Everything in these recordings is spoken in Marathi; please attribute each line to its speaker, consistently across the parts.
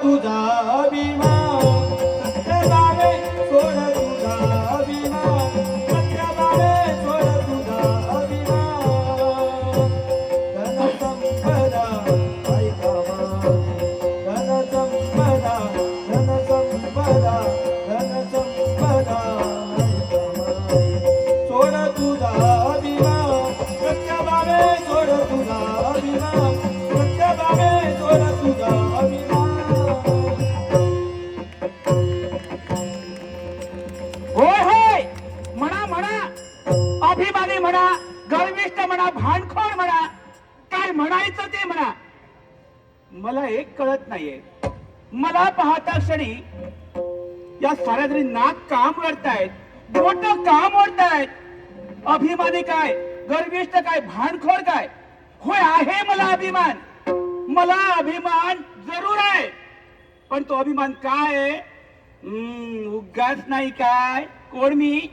Speaker 1: तुझा अभिमान सत्यभामे सोड तुझा अभिमान सत्यभामे सोड तुझा अभिमान धन संपदा ऐका माझे धन संपदा धन संपदा धन संपदा ऐका माझे सोड तुझा अभिमान सत्यभामे सोड तुझा अभिमान सत्यभामे सोड तुझा अभिमान
Speaker 2: होय होय म्हणा म्हणा अभिमानी म्हणा गर्विष्ठ म्हणा भांडखोर म्हणा काय म्हणायचं ते म्हणा मला एक कळत नाहीये मला पाहता क्षणी या साऱ्या जणी नाक काम करतायत बोट काम ओढतायत अभिमानी काय गर्विष्ठ काय भांडखोर काय होय आहे मला अभिमान जरूर आहे पण तो अभिमान काय आहे उगाच नाही काय कोण मी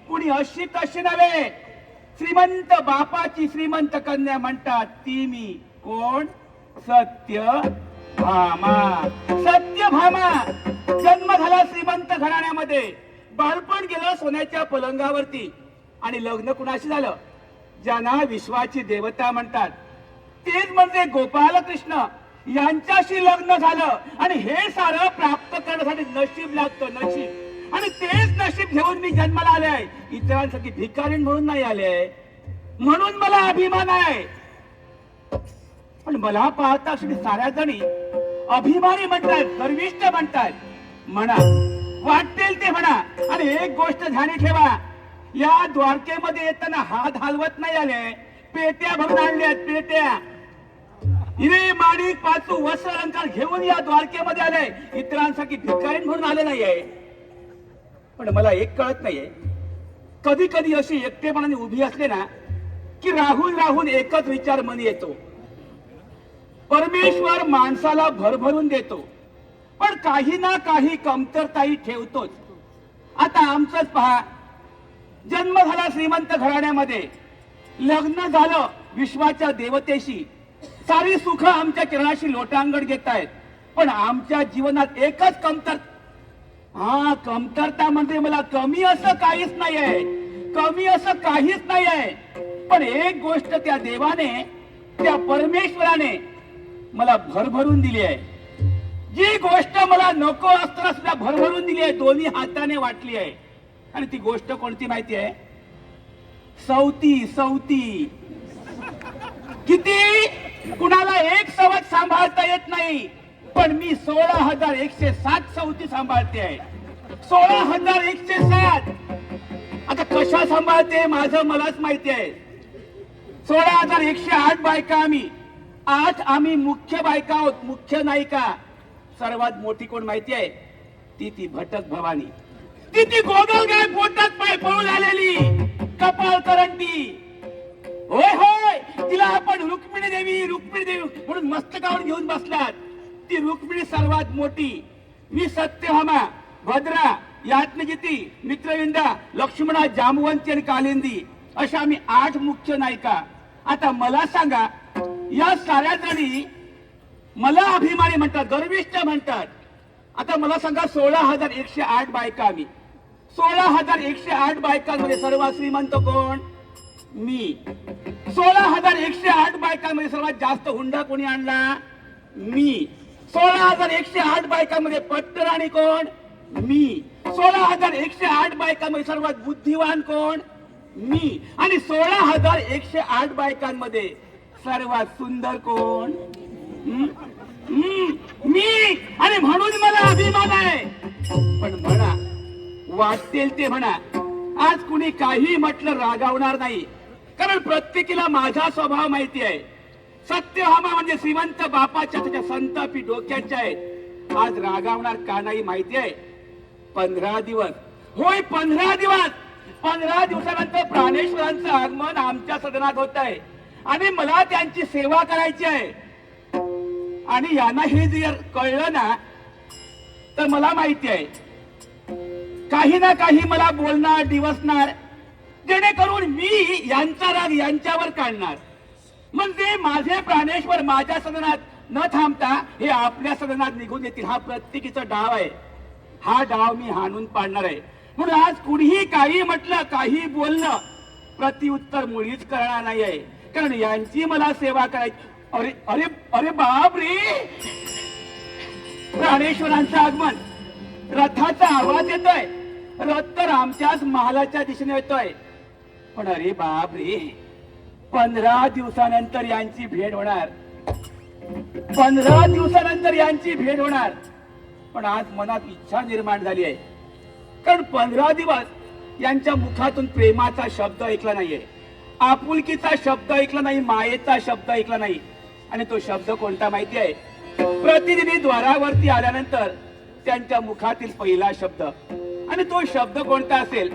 Speaker 2: कुणी अशी तशी नव्हे श्रीमंत बापाची श्रीमंत कन्या म्हणतात ती मी कोण सत्यभामा जन्म झाला श्रीमंत घराण्यामध्ये बालपण गेलं सोन्याच्या पलंगावरती आणि लग्न कुणाशी झालं ज्यांना विश्वाची देवता म्हणतात तेच म्हणजे गोपाल कृष्ण यांच्याशी लग्न झालं आणि हे सारं प्राप्त करण्यासाठी नशीब लागतं नशीब आणि तेच नशीब घेऊन मी जन्माला आले आहे इतरांसाठी भिकारी म्हणून नाही आले म्हणून मला अभिमान आहे पण मला पाहता साऱ्या जणी अभिमानी म्हणतात गर्विष्ठ म्हणतात म्हणा वाटेल ते म्हणा आणि एक गोष्ट ध्यानी ठेवा या द्वारकेमध्ये येताना हात हलवत नाही आले पेट्या भरून आणल्यात पेट्या हिरे माणिक पाचू वस्त्र अलंकार घेऊन या द्वारकेमध्ये आले इतरांसाठी भिकारी म्हणून आले नाहीये पण मला एक कळत नाहीये कधी कधी अशी एकटेपणाने उभी असले ना की राहून एकच विचार मनी येतो परमेश्वर माणसाला भरभरून देतो पण काही ना काही कमतरताही ठेवतोच आता आमचंच पहा जन्म झाला श्रीमंत घराण्यामध्ये लग्न झालं विश्वाच्या देवतेशी सारी सुख आमच्या चरणाशी लोटांगण घेत आहेत पण आमच्या जीवनात एकच कमतरता म्हणजे मला कमी असं काहीच नाहीये पण एक गोष्ट त्या देवाने त्या परमेश्वराने मला भरभरून दिली आहे जी गोष्ट मला नको असताना सुद्धा भरभरून दिली आहे दोन्ही हाताने वाटली आहे आणि ती गोष्ट कोणती माहिती आहे सवती किती कुणाला एक सवत सांभाळता येत नाही पण मी 16,107 सवती सांभाळते आहे 16,107 आता कशा सांभाळते माझं मलाच माहिती आहे 16,108 बायका आम्ही मुख्य बायका आहोत मुख्य नायिका सर्वात मोठी कोण माहिती आहे ती भटक भवानी ती गोगलगाय पोटात पाय पळून आलेली कपाळ करंटी होय तिला आपण रुक्मिणी देवी म्हणून मस्तकावर घेऊन बसलात ती रुक्मिणी सर्वात मोठी मी सत्यभामा भद्रा याज्ञजिती मित्रविंदा लक्ष्मणा जामवंती आणि कालिंदी अशा आम्ही 8 मुख्य नायिका आता मला सांगा या साऱ्या जणी मला अभिमानी म्हणतात गर्विष्ठ म्हणतात आता मला सांगा 16,108 बायका आम्ही 16,108 बायकांमध्ये सर्वात श्रीमंत कोण मी 16,108 बायकांमध्ये सर्वात जास्त हुंडा कोणी आणला मी 16,108 बायकांमध्ये पट्टराणी कोण मी 16,108 बायकांमध्ये सर्वात बुद्धिवान कोण मी आणि 16,108 बायकांमध्ये सर्वात सुंदर कोण मी आणि म्हणून मला अभिमान आहे पण म्हणा वाटेल ते म्हणा आज कुणी काही म्हटलं रागावणार नाही कारण प्रत्येकीला माझा स्वभाव माहिती आहे सत्यभामा म्हणजे श्रीमंत बापाच्या त्याच्या संतापी डोक्याच्या आहेत आज रागावणार का नाही माहिती आहे 15 दिवस होय 15 दिवसानंतर प्राणेश्वरांचं आगमन आमच्या सदनात होत आहे आणि मला त्यांची सेवा करायची आहे आणि यांना हे जर कळलं ना तर मला माहिती आहे काही ना काही मला बोलणार दिवसणार जेणेकरून मी यांचा राग यांच्यावर काढणार म्हणजे माझे प्राणेश्वर माझ्या सदनात न थांबता हे आपल्या सदनात निघून येतील. हा प्रत्येकीचा डाव आहे. हा डाव मी हाणून पाडणार आहे. म्हणून आज कुणीही काही म्हटलं, काही बोलणं, प्रतिउत्तर मुळीच करणार नाही आहे. कारण यांची मला सेवा करायची. अरे अरे अरे बाप रे, प्राणेश्वरांचं आगमन, रथाचा आवाज येतोय. रथ तर आमच्याच महालाच्या दिशेने येतोय. पण अरे बाप रे, 15 दिवसानंतर यांची भेट होणार. 15 दिवसानंतर यांची भेट होणार. पण आज मनात इच्छा निर्माण झाली आहे. कारण 15 दिवस यांच्या मुखातून प्रेमाचा शब्द ऐकला नाहीये, आपुलकीचा शब्द ऐकला नाही, मायेचा शब्द ऐकला नाही. आणि तो शब्द कोणता माहिती आहे? प्रतिनिधी द्वारावरती आल्यानंतर त्यांच्या मुखातील पहिला शब्द. आणि तो शब्द कोणता असेल?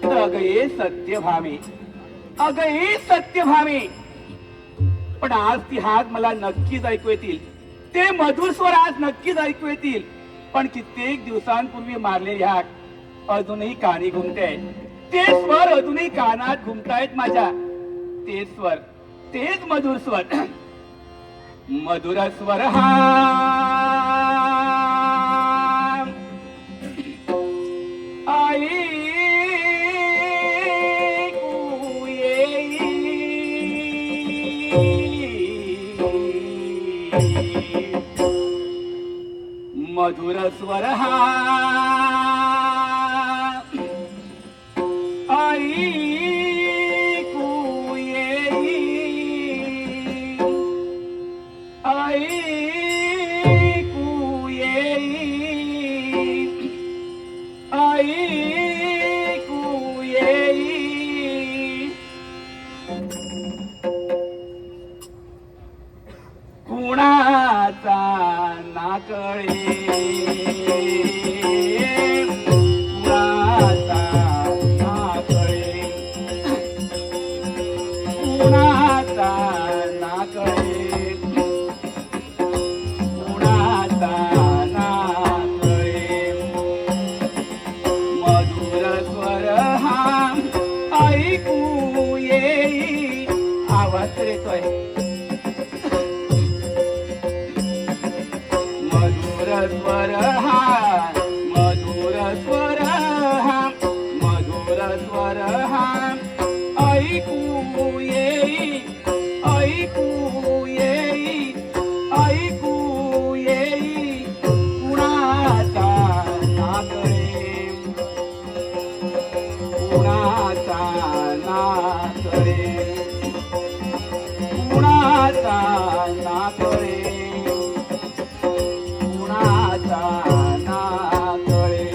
Speaker 2: तर अगये सत्यभामे, अगये सत्यभामे. पण आज ती हाक मला नक्कीच ऐकू येतील. ते मधुर स्वर आज नक्कीच ऐकू येतील. पण कित्येक दिवसांपूर्वी मारलेली हाक अजूनही कानी घुमते. ते स्वर अजूनही कानात घुमतायत माझ्या. ते स्वर, तेच मधुर स्वर. मधुर स्वर हा आई मधुर स्वर हा ऐकू येई, ऐकू येई, ऐकू येई. कुणाचा ना कळे, स्वर हा मधुर स्वर हा मधुर स्वर हा ऐकू येई, ऐकू येई, ऐकू येई. कुणाचा ना कळे, कुणाचा ना कळे, कुणाचा ना कळे,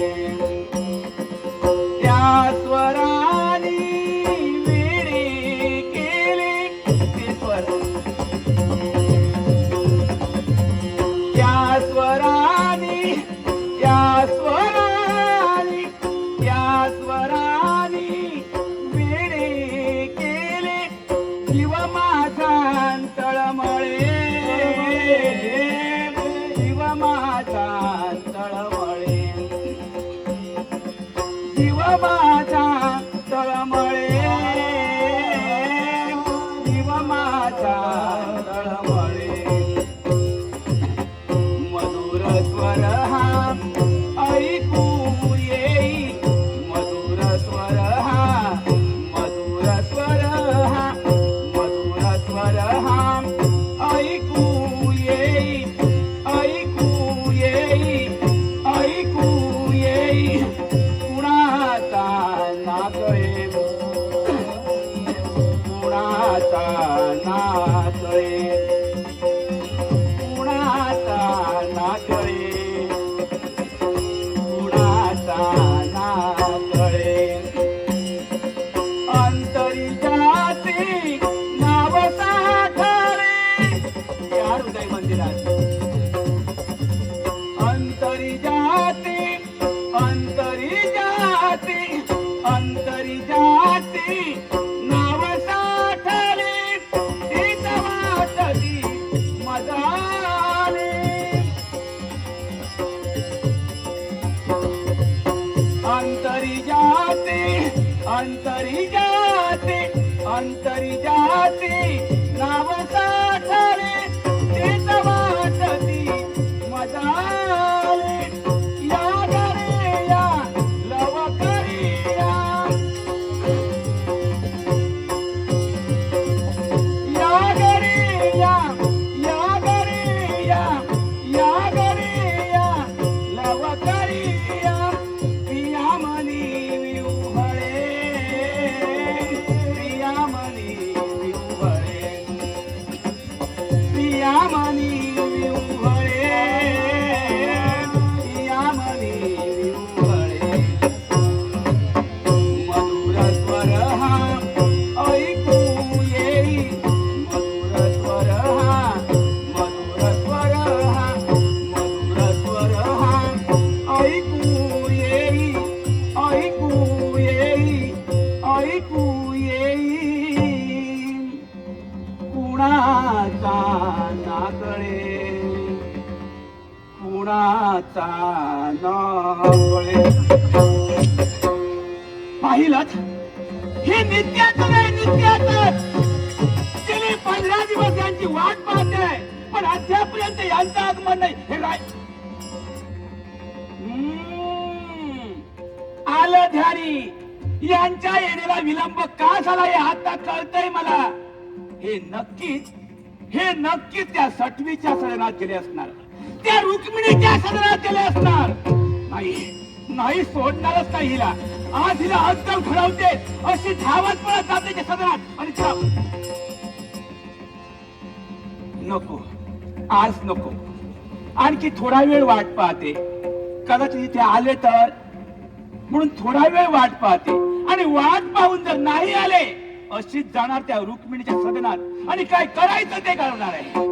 Speaker 2: अंतरी जाते, अंतरी जाते नाव साठले ते कोणाचा नकळे. पाहिलं हे नित्याचं नाही, नित्याचं. गेली 15 दिवस यांची वाट पाहते, पण अद्यापर्यंत यांचं आगमन नाही. हे आलं ध्यानी. यांच्या येण्याला विलंब का झाला हे आता कळतंय मला. हे नक्कीच त्या सटवीच्या सदनात गेले असणार, त्या रुक्मिणीच्या सदनात गेले असणार. नाही सोडणारच नाही हिला. आज हिला अद्दल घडवते अशी धावत पळत जाते त्या सदनात. आणि नको, आज नको. आणखी थोडा वेळ वाट पाहते, कदाचित इथे आले तर म्हणून थोडा वेळ वाट पाहते. आणि वाट पाहून जर नाही आले, अशीच जाणार त्या रुक्मिणीच्या सदनात आणि काय करायचं ते करणार आहे.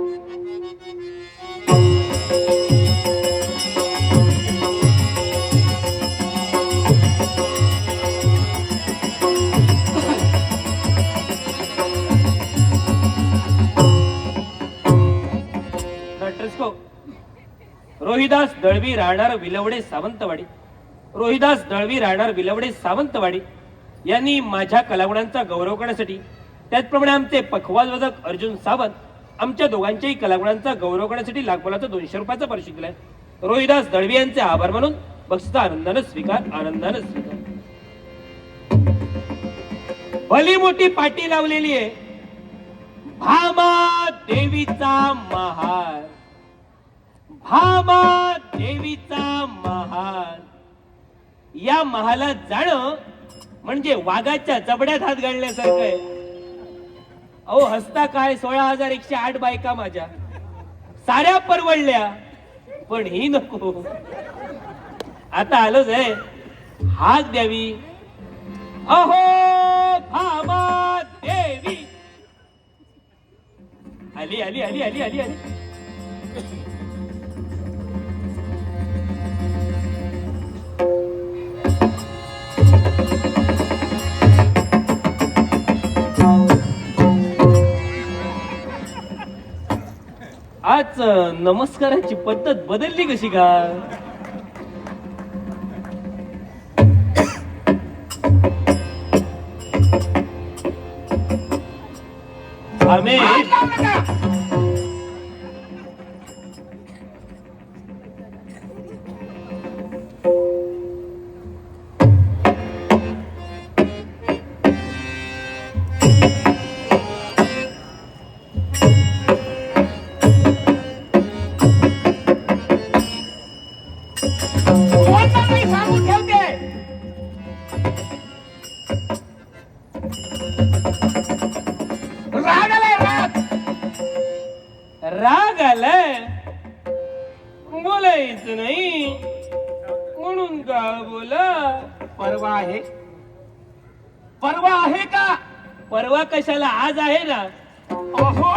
Speaker 3: रोहिदास दळवी राहणार विलवडे सावंतवाडी. रोहिदास दळवी राहणार विलवडे सावंतवाडी यांनी माझ्या कलागुणांचा गौरव करण्यासाठी, त्याचप्रमाणे आमचे पखवाजवादक अर्जुन सावंत आमच्या दोघांच्याही कलागुणांचा गौरव करण्यासाठी लाखोलाचा 200 रुपयाचा पारितोषिक दिलाय. रोहिदास दळवी यांचे आभार मानून बक्षीचा आनंदाने स्वीकार. भली मोठी पाटी लावलेली आहे, भामा देवीचा महाल. भामा देवीचा महाल. या महालात जाणं म्हणजे वाघाच्या जबड्यात हात घालण्यासारखं आहे. अहो हसता काय, 16,108 बायका माझ्या साऱ्या परवडल्या, पण ही नको. आता आलोच आहे, हाक द्यावी. अहो भामा देवी. आली आली आली आली आली आली. आज नमस्काराची पद्धत बदलली कशी का? आम्ही राग आलाय, बोलायचं नाही म्हणून का बोला.
Speaker 2: परवा आहे, परवा आहे का?
Speaker 3: परवा कशाला, आज आहे ना.
Speaker 2: अहो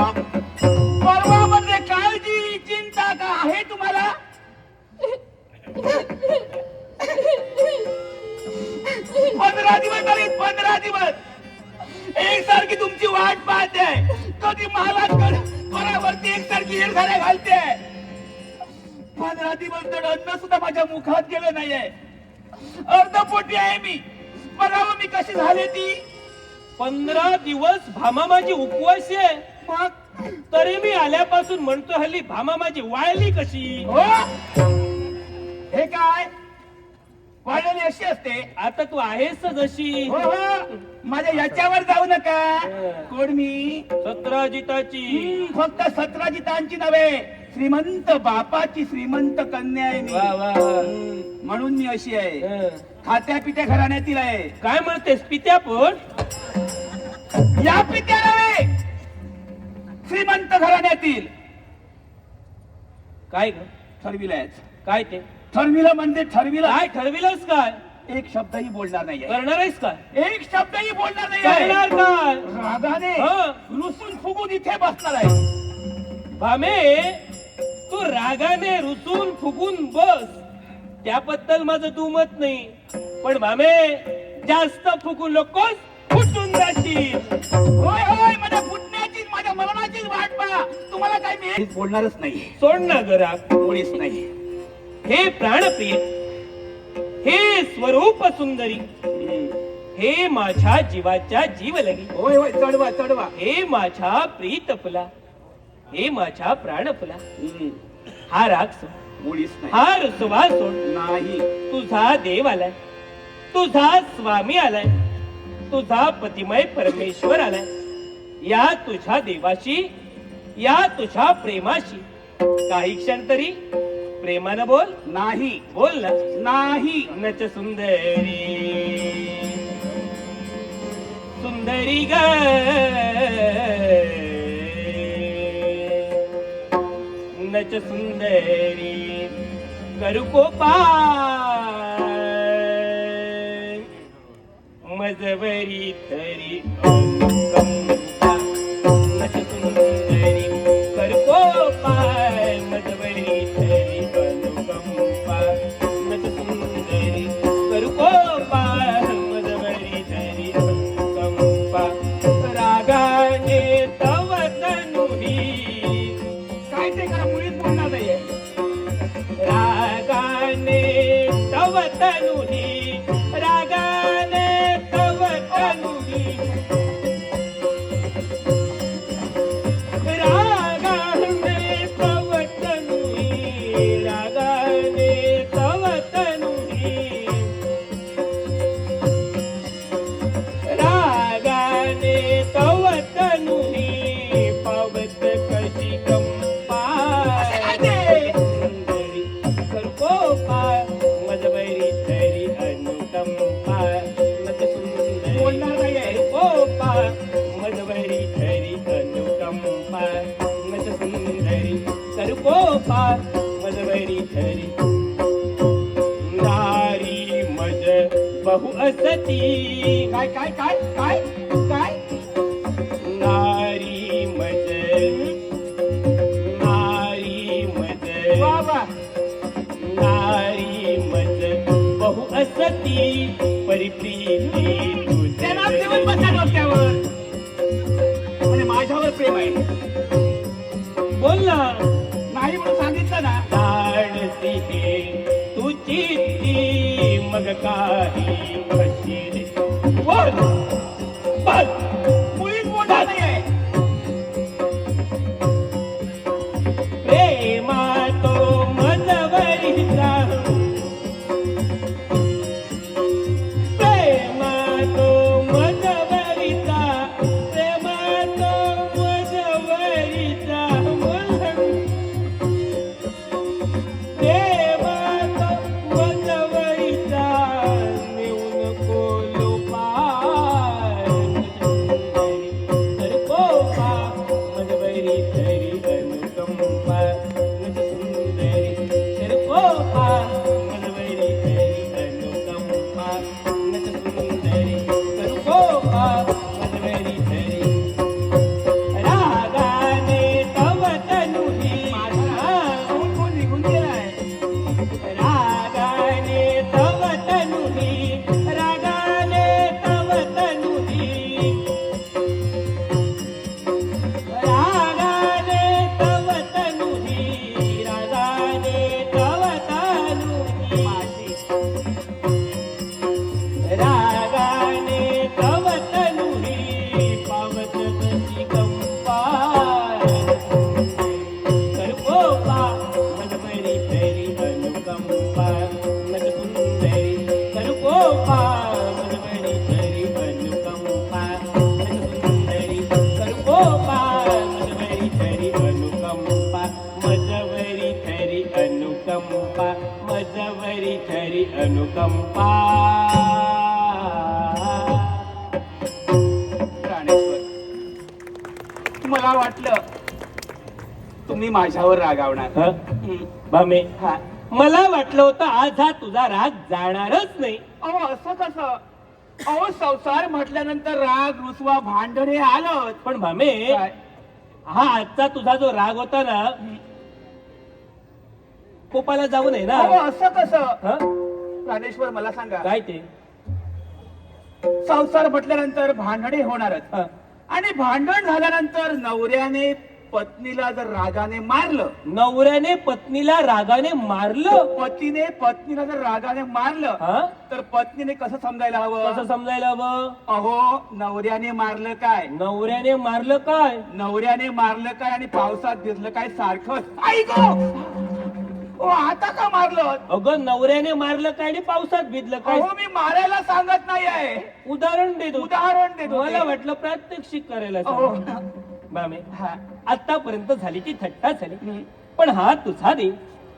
Speaker 2: परवा मध्ये काळजी चिंता का आहे तुम्हाला? 15 दिवस झाले, 15 दिवस एकसारखी तुमची वाट पाहते. कधी महालात वरती एकसारखी येरझाऱ्या घालते. 15 दिवस तर अन्न सुद्धा माझ्या मुखात गेलं नाहीये. अर्धपोटी आहे मी. बघावं मी कशी झाली ती.
Speaker 3: 15 दिवस भामा माझी उपवासी आहे,
Speaker 2: मग
Speaker 3: तरी मी आल्यापासून म्हणतो हल्ली भामा माझी वाळली कशी.
Speaker 2: हो हे काय वाढलेली अशी असते.
Speaker 3: आता तू आहेस जशी.
Speaker 2: हो हो माझ्या याच्यावर जाऊ नका. कोण मी?
Speaker 3: सत्राजिताची.
Speaker 2: फक्त सत्राजितांची नव्हे, श्रीमंत बापाची श्रीमंत कन्या आहे मी.
Speaker 3: वा वा वा.
Speaker 2: म्हणून मी अशी आहे. खात्या पित्या घराण्यातील आहे.
Speaker 3: काय म्हणतेस पित्या? पण
Speaker 2: या पित्या नव्हे, श्रीमंत घराण्यातील.
Speaker 3: काय ग
Speaker 2: ठरविलंय.
Speaker 3: काय ते
Speaker 2: ठरविलं म्हणजे ठरविलं.
Speaker 3: काय ठरविलंस? काय
Speaker 2: एक शब्दही बोलणार नाही.
Speaker 3: करणार आहेस काय?
Speaker 2: एक शब्दही बोलणार नाही.
Speaker 3: करणार काय?
Speaker 2: रागाने रुसून फुगून इथे बसणार आहे.
Speaker 3: भामे तू रागाने रुसून फुगून बस, त्याबद्दल माझं दुमत नाही. पण भामे जास्त फुगून नकोस, फुटून जाशील.
Speaker 2: होय होय माझ्या फुटण्याची माझ्या मरणाची वाट पहा. तुम्हाला काय मी बोलणारच नाही.
Speaker 3: सोड ना घरा.
Speaker 2: मुळीच नाही.
Speaker 3: हे प्राणप्रिय, हे स्वरूप सुंदरी, हे माझ्या जीवाच्या जीवलगी,
Speaker 2: होय होय, चढवा चढवा.
Speaker 3: हे माझ्या प्रीत फुला, हे माझ्या प्राण फुला.
Speaker 2: हम्म,
Speaker 3: हा राग सोड,
Speaker 2: मुळीच नाही.
Speaker 3: हा रुसवा सोड.
Speaker 2: नाही.
Speaker 3: तुझा देव आलाय, तुझा स्वामी आलाय, तुझा पतिमय परमेश्वर आलाय. या तुझ्या देवाशी, या तुझ्या प्रेमाशी काही क्षण तरी प्रेमानं बोल.
Speaker 2: नाही.
Speaker 3: बोल ना.
Speaker 2: नाही.
Speaker 3: नच सुंदरी, सुंदरी ग, नच सुंदरी करू कोपा, मजवरी तरी अनुकंपा. नच सुंदरी करू कोपा, मजवरी तरी अनुकंपा. नच सुंदरी करू कोपा, मजवरी तरी अनुकंपा. रागाने तव तनुही,
Speaker 2: काय ते करा, मुळीच बोलणार नाहीये.
Speaker 3: रागाने तव तनुही, रागाने तव तनुही, रागाने तव तनुही, रागाने तव तनुही, रागाने तव तनुही, पावत कशी कंपा. सुंदरी कल्पोपा, मजवरी तरी अनुकंपा. नच सुंदरी
Speaker 2: बोलणार नाहीये.
Speaker 3: कल्पोपा, मजवरी तरी अनुकंपा. नच सुंदरी कल्पोपा, मजवरी तरी. नारी मज बहु असती,
Speaker 2: काय काय काय काय काय.
Speaker 3: नारी मज, नारी मज,
Speaker 2: वा वा.
Speaker 3: नारी मज बहु असती, परिप्रीती
Speaker 2: त्याला
Speaker 3: तुझे.
Speaker 2: देऊन बसा डोक्यावर. म्हणजे माझ्यावर प्रेम आहे.
Speaker 3: बोल ना.
Speaker 2: नाही म्हणून सांगितलं ना.
Speaker 3: जाणती हे तुझी ती, मग काही फशील. बोल बोल.
Speaker 2: मुळीच बोलणार नाहीये.
Speaker 3: प्रेमा तो मजवरीचा, प्रेमा तो मजवरीचा, प्रेमा तो मजवरीचा, प्रेमा तो मजवरीचा, नेऊन कोलोपा. तर कोपा, मजवरी तरी अनुकंपा. नच सुंदरी तर कोपा, मजवरी तरी अनुकंपा. नच सुंदरी तर कोपा, मजवरी तरी. रागाने तव तनुही,
Speaker 2: कोण कोण निघून गेलाय.
Speaker 3: रागाने तव तनुही, रागाने तव तनुही, रागाने तव तनुही, रागाने तव तनुही, रागाने तव तनुही, पावत कशी कंपा. कल्पोपा, मजवरी तरी अनुकंपा. नच सुंदरी कल्पोपा, मजवरी तरी अनुकंपा. नच सुंदरी कल्पोपा, मजवरी तरी अनुकंपा. मजवरी तरी अनुकंपा, मजवरी तरी अनुकंपा.
Speaker 2: प्राणेश्वर, मला वाटलं तुम्ही माझ्यावर रागावणार.
Speaker 3: हं?
Speaker 2: हम्म.
Speaker 3: बामे,
Speaker 2: हा.
Speaker 3: मला वाटलं होतं आज हा तुझा राग जाणारच नाही.
Speaker 2: अहो असं कसं. अहो संसार म्हटल्यानंतर राग रुसवा भांडण हे आलं.
Speaker 3: पण भामे,
Speaker 2: काय?
Speaker 3: हा आजचा तुझा जो राग होता ना, कोपाला जाऊ नये ना.
Speaker 2: अहो असं कसं.
Speaker 3: हं?
Speaker 2: प्राणेश्वर मला सांगा,
Speaker 3: काय ते?
Speaker 2: संसार म्हटल्यानंतर भांडणे होणारच.
Speaker 3: हं.
Speaker 2: आणि भांडण झाल्यानंतर नवऱ्याने पत्नीला जर रागाने मारलं,
Speaker 3: नवऱ्याने पत्नीला रागाने मारलं,
Speaker 2: पतीने पत्नीला जर रागाने मारलं,
Speaker 3: हा
Speaker 2: तर पत्नीने कसं समजायला हवं?
Speaker 3: कसं समजायला हवं?
Speaker 2: अहो, नवऱ्याने मारलं काय,
Speaker 3: नवऱ्याने मारलं काय,
Speaker 2: नवऱ्याने मारलं काय आणि पावसात भिजलं काय सारखं. ऐको, ओ आता का मारलं?
Speaker 3: अगं नवऱ्याने मारलं काय आणि पावसात भिजलं काय?
Speaker 2: अहो, मी मारायला सांगत नाही आहे,
Speaker 3: उदाहरण देतो.
Speaker 2: उदाहरण देतो.
Speaker 3: मला वाटलं प्रात्यक्षिक करायला
Speaker 2: अहो,
Speaker 3: सांग. मामे,
Speaker 2: हा.
Speaker 3: आतापर्यंत झाली ती थट्टा झाली, पण हा तुझा देव,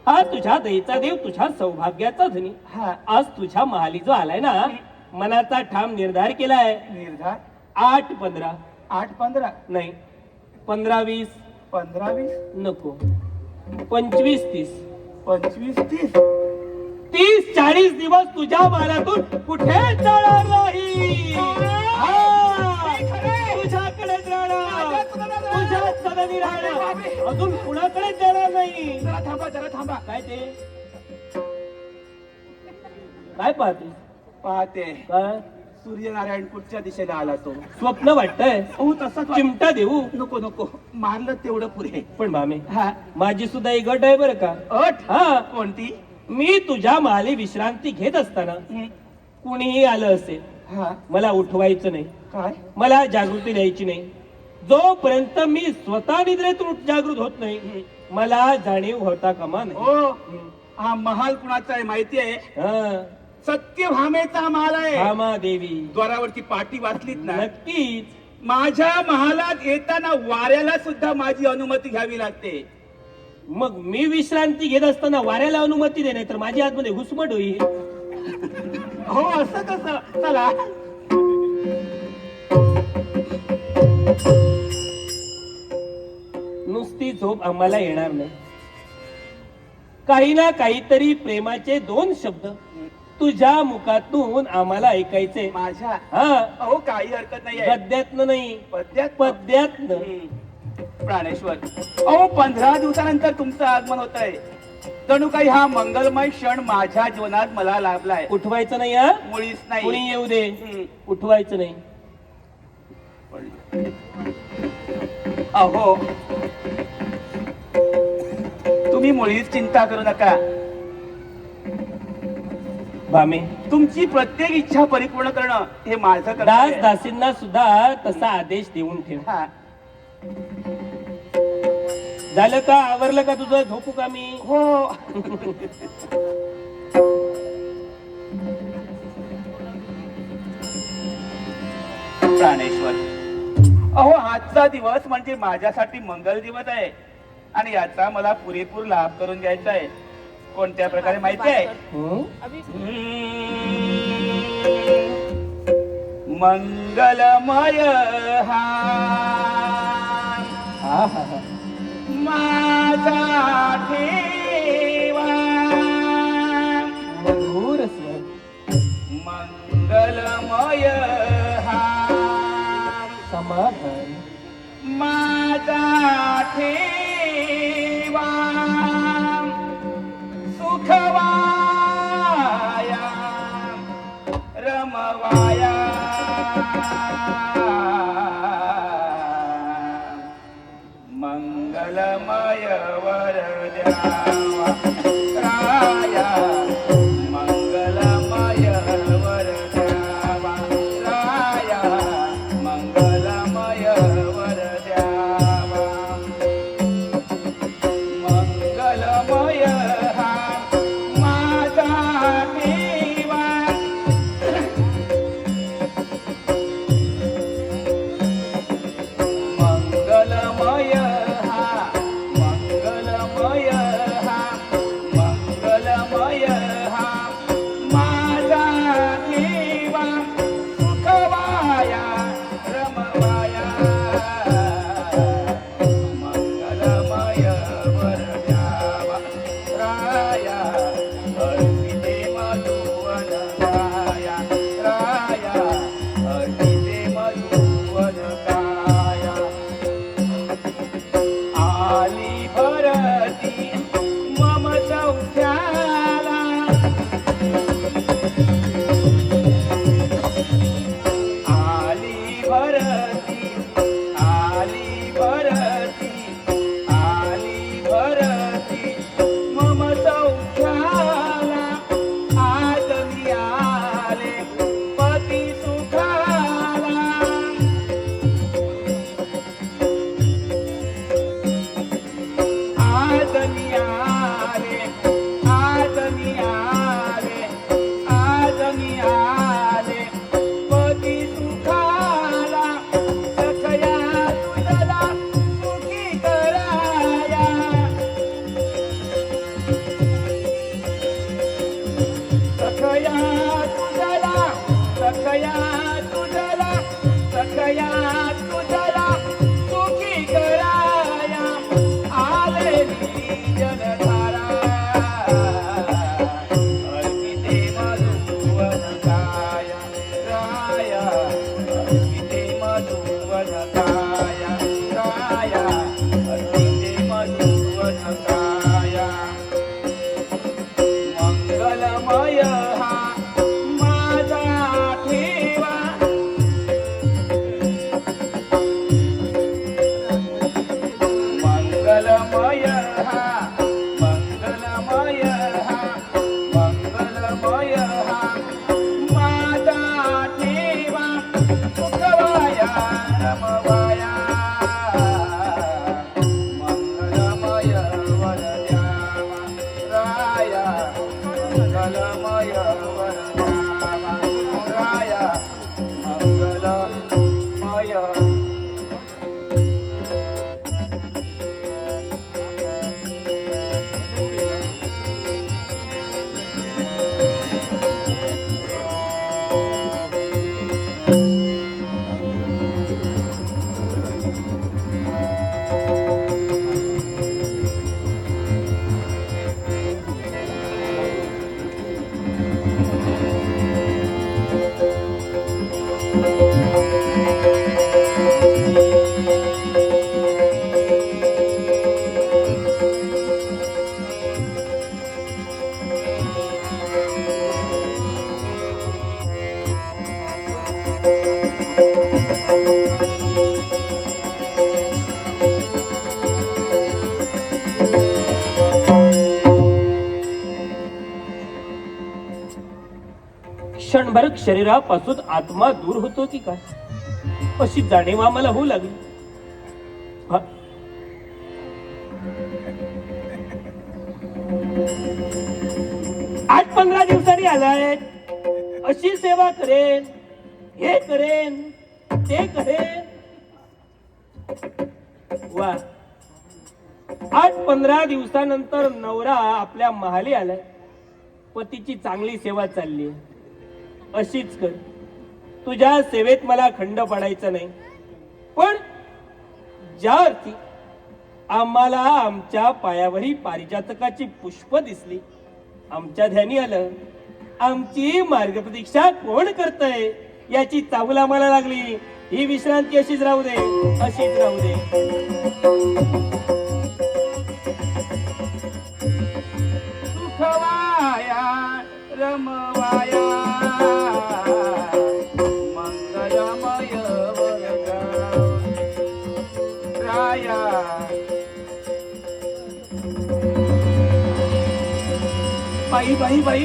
Speaker 3: हा तुझ्या दयेचा देव, तुझ्या सौभाग्याचा धनी,
Speaker 2: हा.
Speaker 3: आज तुझ्या महाली जो आलाय ना, मनाचा ठाम निर्धार केलाय.
Speaker 2: निर्धार
Speaker 3: 8-15
Speaker 2: 8-15
Speaker 3: नाही, 15-20
Speaker 2: 15-20
Speaker 3: नको, 25-30
Speaker 2: 25-30
Speaker 3: 30-40 दिवस तुझ्या मालातून कुठे जाणार नाही. हा, तुझ्याकडेच राहणार, तुझ्याच सदनी राहणार, अजून कुणाकडेच जाणार नाही.
Speaker 2: जरा थांबा, जरा थांबा.
Speaker 3: काय ते काय पाहते?
Speaker 2: पाहते,
Speaker 3: काय
Speaker 2: सूर्यनारायण कुठच्या दिशेला आला तो?
Speaker 3: स्वप्न वाटतंय?
Speaker 2: हो, तसंच
Speaker 3: चिमटा देऊ?
Speaker 2: नको नको, मारलं तेवढं पुरे.
Speaker 3: पण मामे,
Speaker 2: हा.
Speaker 3: माझी सुद्धा एक अट आहे बरं का.
Speaker 2: अट?
Speaker 3: हा,
Speaker 2: कोणती?
Speaker 3: मी तुझ्या महाली विश्रांती घेत असताना कुणीही आलं असेल,
Speaker 2: हा.
Speaker 3: मला उठवायचं नाही,
Speaker 2: काय?
Speaker 3: मला जागृती द्यायची नाही. जोपर्यंत मी स्वतः निद्रेतून जागृत होत नाही, मला जाणीव होता कामा नाही.
Speaker 2: ओ, हा महाल कुणाचा आहे माहिती आहे?
Speaker 3: हा,
Speaker 2: सत्यभामेचा महाल आहे.
Speaker 3: भामा देवी.
Speaker 2: द्वारावरती पाटी वाचलीत ना?
Speaker 3: नक्कीच.
Speaker 2: माझ्या महालात येताना वाऱ्याला सुद्धा माझी अनुमती घ्यावी लागते.
Speaker 3: मग मी विश्रांती घेत असताना वाऱ्याला अनुमती दे, नाही तर माझी आतमध्ये घुसमट होईल.
Speaker 2: हो, असं कसं? चला.
Speaker 3: नुसती झोप आम्हाला येणार नाही. काही ना काहीतरी प्रेमाचे 2 शब्द तुझ्या मुखातून आम्हाला ऐकायचे.
Speaker 2: माझ्या?
Speaker 3: हा,
Speaker 2: अहो, काही हरकत नाही आहे.
Speaker 3: गद्यातनं नाही,
Speaker 2: पद्यात?
Speaker 3: पद्यातनं.
Speaker 2: प्राणेश्वर, अहो 15 दिवसानंतर तुमचं आगमन होत आहे. जणू काही हा मंगलमय क्षण माझ्या जीवनात मला लाभलाय.
Speaker 3: उठवायचं नाही हा,
Speaker 2: मुळीच नाही.
Speaker 3: कोणी येऊ दे,
Speaker 2: हम्म.
Speaker 3: उठवायचं नाही.
Speaker 2: अहो, तुम्ही मुळीच चिंता करू नका.
Speaker 3: भामे,
Speaker 2: तुमची प्रत्येक इच्छा परिपूर्ण करणं हे माझं कर्तव्य
Speaker 3: दास
Speaker 2: आहे.
Speaker 3: दासींना सुद्धा तसा आदेश देऊन ठेव.
Speaker 2: हा.
Speaker 3: झालं का? आवरलं का तुझं? झोपू का मी?
Speaker 2: हो. प्राणेश्वर, अहो आजचा दिवस म्हणजे माझ्यासाठी मंगल दिवस आहे आणि याचा मला पुरेपूर लाभ करून घ्यायचा आहे. कोणत्या प्रकारे माहिती आहे? मंगलमय हा माझा ठेवा,
Speaker 3: मधुर स्वर.
Speaker 2: मंगलमय हा
Speaker 3: समाधान.
Speaker 2: माझा ठेवा, सुखवाया रमवाया, मंगलमय वर द्यावा राया, मंगलमय वर द्यावा राया, मंगलमय वर द्यावा, मंगलमय हा माझा देवा. मंगलमय हा माझा ठेवा मंगलमय हा मंगलमय हा मंगलमय हा माझा ठेवा सुखवाया रमवाया मंगलमय वर द्यावा राया मंगलमय वर द्यावा राया मंगलमय
Speaker 3: क्षणभर शरीरापासून आत्मा दूर होतो की काय अशी जाणीव आम्हाला होऊ लागली. हा. आठ 15 दिवसांनी आलाय अशी सेवा करेन हे करेन ते करेन. वा 8-15 दिवसानंतर नवरा आपल्या महाली आलाय. पतीची चांगली सेवा चालली अशीच कर. तुझ्या सेवेत मला खंड पडायचा नाही. पण ज्या अर्थी आम्हाला आमच्या पायावरी पारिजातकाची पुष्प दिसली आमच्या ध्यानी आलं आमची मार्गप्रतीक्षा कोण करतय याची चाहूल आम्हाला लागली. ही विश्रांती अशीच राहू दे अशीच राहू दे.
Speaker 2: सुखवाया रमवाया मंगलमय वरदा राया बाई बाई बाई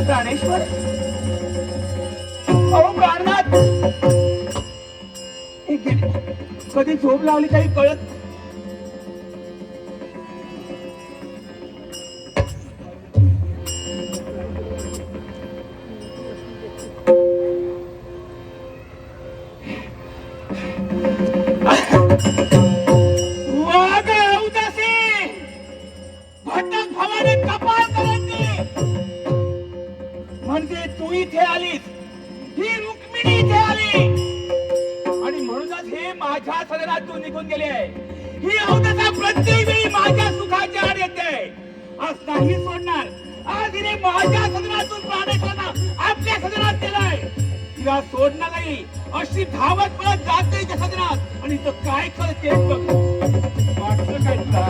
Speaker 2: प्राणेश्वर अहो प्राणनाथ कधी झोप लावली काही कळत म्हणजे तू इथे आलीस ही रुक्मिणी इथे आली आणि म्हणूनच हे माझ्या सदनातून निघून गेले आहे. ही अवदसा प्रत्येक वेळी माझ्या सुखाच्या आड येते. आज नाही सोडणार. आज हिने माझ्या सदनातून प्राणेश्वरांना आपल्या सदनात केलाय. तिला सोडणार नाही अशी धावत पळत जाते त्या सदनात आणि तो काय करते बघ. वाटलं काय तुला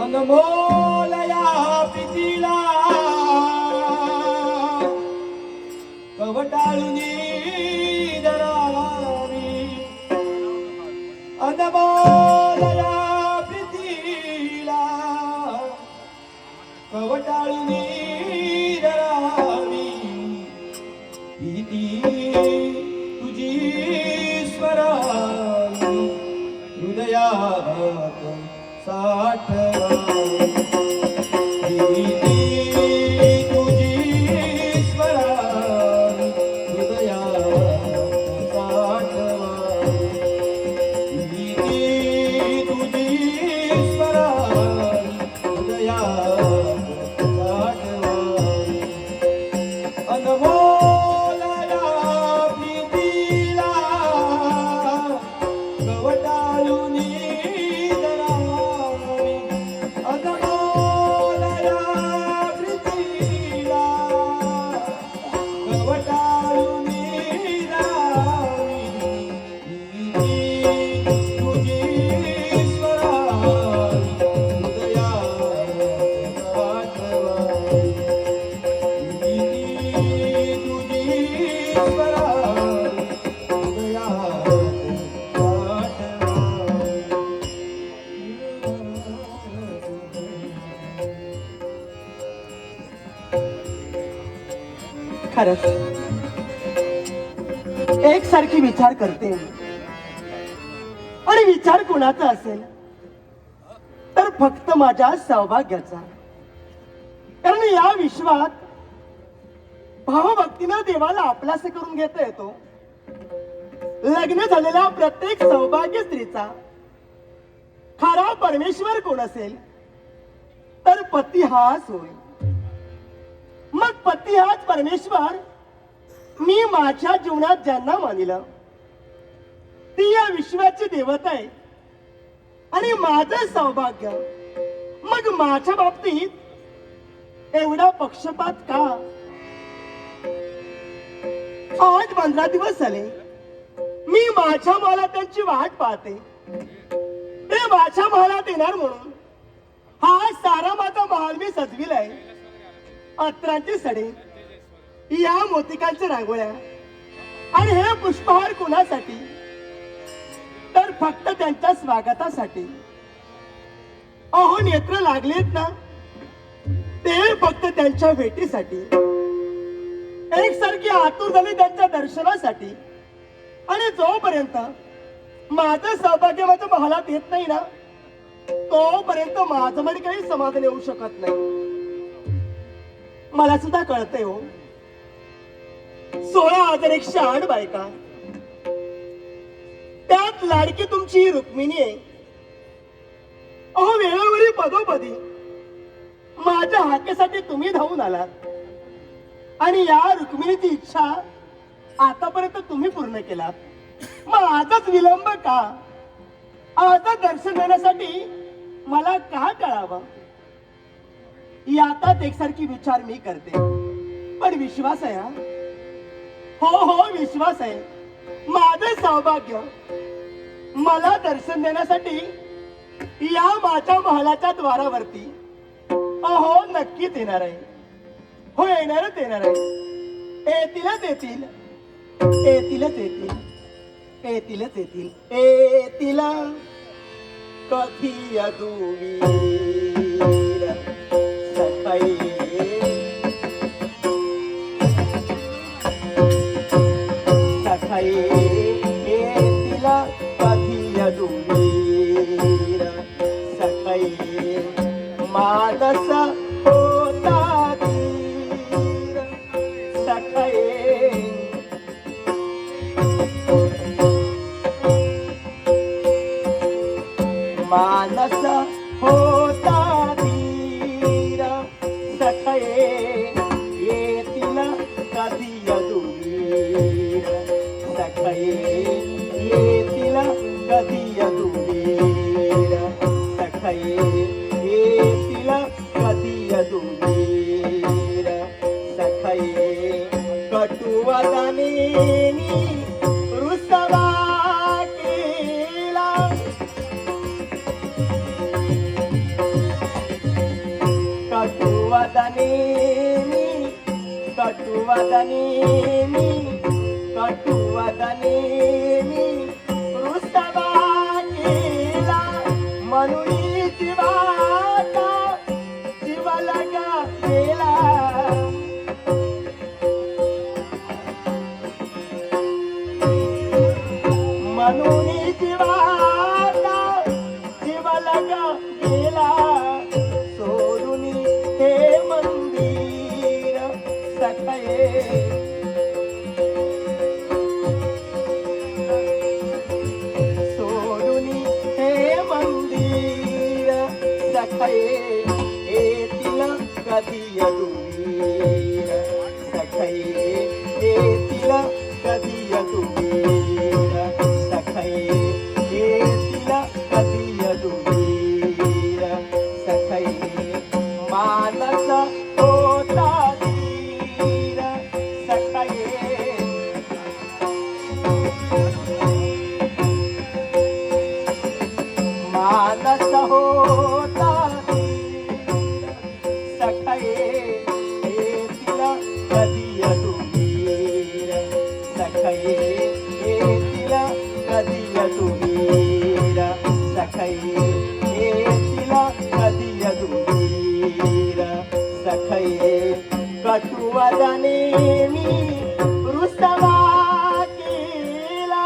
Speaker 1: अनमोल या प्रीतीला कवटाळूनी धरावी. अनमोल या प्रीतीला कवटाळूनी धरावी. प्रीती तुझी स्मरावी हृदयात साठवावी.
Speaker 4: खरंच एकसारखी विचार करते आणि विचार कोणाचा असेल तर फक्त माझ्या सौभाग्याचा. कारण या विश्वात भावभक्तीनं देवाला आपलास करून घेता येतो. लग्न झालेल्या प्रत्येक सौभाग्य स्त्रीचा खरा परमेश्वर कोण असेल तर पती हाच होय. मग पती हाच परमेश्वर मी माझ्या जीवनात ज्यांना मानिलं ती या विश्वाची देवता आहे आणि माझं सौभाग्य. मग माझ्या बाबतीत एवढा पक्षपात का? 8-15 दिवस झाले मी माझ्या मला त्यांची वाट पाहते. ते माझ्या महालात येणार म्हणून हा सारा माझा महाल मी सजविलाय. अत्तरांचे सडे, या मोतिकांच्या रांगोळ्या आणि हे पुष्पहार कुणासाठी तर फक्त त्यांच्या स्वागतासाठी. अहो नेत्र लागलेत ना ते फक्त त्यांच्या भेटीसाठी. एकसारखी आतुर झाली त्यांच्या दर्शनासाठी. आणि जोपर्यंत माझं सौभाग्य माझ्या महालात येत नाही ना तोपर्यंत माझं मध्ये काही समाधान येऊ शकत नाही. मला सुद्धा कळतंय हो 16,108 बायका त्यात लाडकी तुमची ही रुक्मिणी आहे. अहो वेळोवेळी पदोपदी माझ्या हाकेसाठी तुम्ही धावून आलात आणि या रुक्मिणीची इच्छा आतापर्यंत तुम्ही पूर्ण केलात. मग आजच विलंब का? आजच दर्शन देण्यासाठी मला का टाळावं? यातात एकसारखी विचार मी करते. पण विश्वास आहे हा. हो विश्वास आहे. माझं सौभाग्य मला दर्शन देण्यासाठी या माझ्या महालाच्या द्वारावरती अहो नक्कीच येणार आहे. हो येणारच येणार आहे. येतीलच येतील. येतीलच येतील. येतीलच येतील. येतील कधी अदुवीर सखाई सखाई येतील कधी अदुवीर सखाई मानस होता धीर सखाई मानस होता धीर सखये येतील कधी अदुवीर सखये येतील कधी अदुवीर सखये येतील कधी अदुवीर सखये कटुवदने रुसवा केला कटुवदने रुसवा केला म्हणून जीवाचा जीव लगा गेला म्हणून जीवाचा जीव लगा गेला सोडून हे मंदिर सखये सोडून हे मंदिर सखये येतील कधी अदुवीर सखये येतील कधी अदुवीर सखये सखई येतीला कधी यदुवीरा सखई येतीला कधी यदुवीरा सखई कटुवदने मी रुसवा केला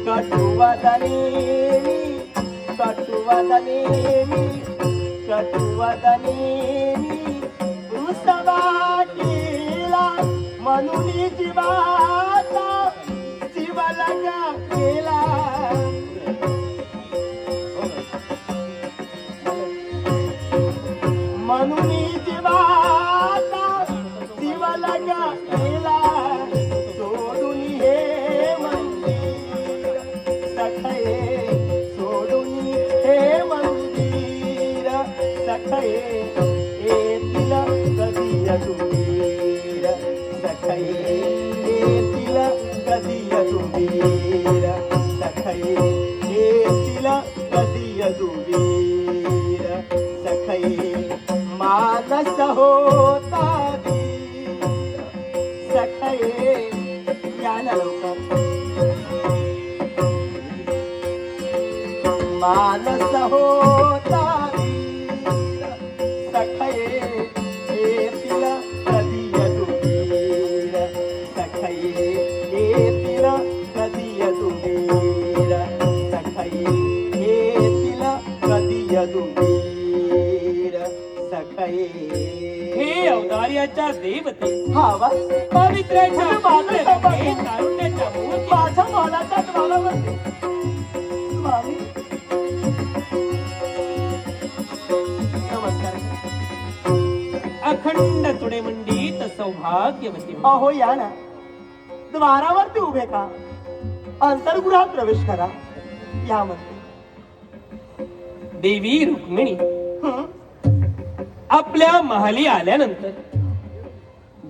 Speaker 4: कटुवदने मी रुसवा केला म्हणून जीवाचा जीव लगा केला म्हणून जीवाचा जीव लगा केला सोडून हे मंदिर सखये सोडून हे मंदिर सखये येतील कधी यदुवीर सखये येतील कधी यदुवीर सखये येतील कधी यदुवीर सखये मानस होता धीर सखये या ना लवकर मानस होता धीर सखये येतील कधी यदुवीर सखये येतील कधी यदुवीर सखये येतील कधी यदुवीर सखये
Speaker 3: हे अवतार्याच्या देवते
Speaker 4: भावा
Speaker 3: पावित्र्याच्या
Speaker 4: माझं सौभाग्य.
Speaker 3: हे तारुण्याच्या मूर्ती
Speaker 4: माझ्या मनाच्या द्वारावरती स्वामी नमस्कार
Speaker 3: अखंड तुडे मंडित सौभाग्यवती
Speaker 4: अहो या ना द्वारावरती उभे का अंतर्गृहात प्रवेश करा या म्हणते
Speaker 3: देवी रुक्मिणी
Speaker 4: हं?
Speaker 3: आपल्या महाली आल्यानंतर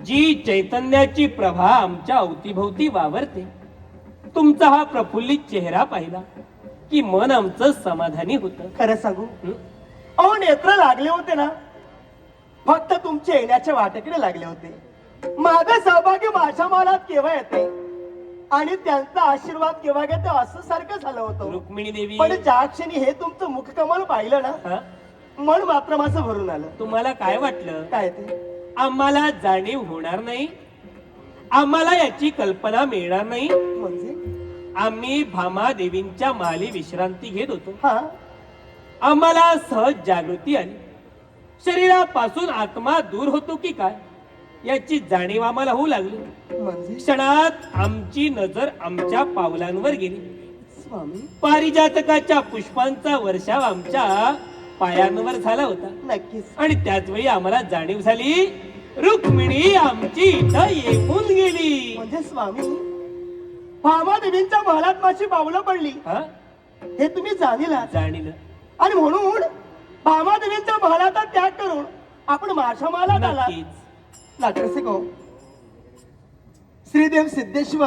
Speaker 3: जी चैतन्याची प्रभा आमच्या अवतीभोवती वावरते तुमचा हा प्रफुल्लित चेहरा पाहिला की मन आमचं समाधानी होतं.
Speaker 4: खरं सांगू
Speaker 3: हं?
Speaker 4: अहो नेत्र लागले होते ना फक्त तुमच्या येण्याच्या वाटेकडे लागले होते माझं सौभाग्य माझ्या मनात केव्हा येते आणि त्यांचा आशीर्वाद केव्हा घेते असं सारखं झालं होतं
Speaker 3: रुक्मिणी देवी
Speaker 4: पण ज्या क्षणी हे तुमचं मुखकमल पाहिलं ना
Speaker 3: हा?
Speaker 4: मन मात्र माझं भरून आलं
Speaker 3: तुम्हाला काय वाटलं
Speaker 4: काय ते
Speaker 3: आम्हाला जाणीव होणार नाही आम्हाला याची कल्पना मिळणार नाही
Speaker 4: म्हणजे
Speaker 3: आम्ही भामा देवींच्या महाली विश्रांती घेत होतो
Speaker 4: हा
Speaker 3: आम्हाला सहज जागृती आली शरीरापासून आत्मा दूर होतो की काय याची जाणीव आम्हाला होऊ लागली
Speaker 4: म्हणजे
Speaker 3: क्षणात आमची नजर आमच्या पावलांवर गेली
Speaker 4: स्वामी
Speaker 3: पारिजातकाच्या पुष्पांचा वर्षाव आमच्या पायांवर झाला होता
Speaker 4: नक्कीच
Speaker 3: आणि त्याच वेळी आम्हाला जाणीव झाली रुक्मिणी आमची इथं येऊन गेली
Speaker 4: म्हणजे स्वामी भामादेवींच्या महालात माझी पावलं पडली
Speaker 3: हा?
Speaker 4: हे तुम्ही जाणीला
Speaker 3: जाणीलं
Speaker 4: आणि म्हणून भामादेवींच्या महालाचा त्याग करून आपण माझ्या महालात आला
Speaker 3: नक्कीच
Speaker 4: नाटरसे गो श्रीदेव सिद्धेश्वर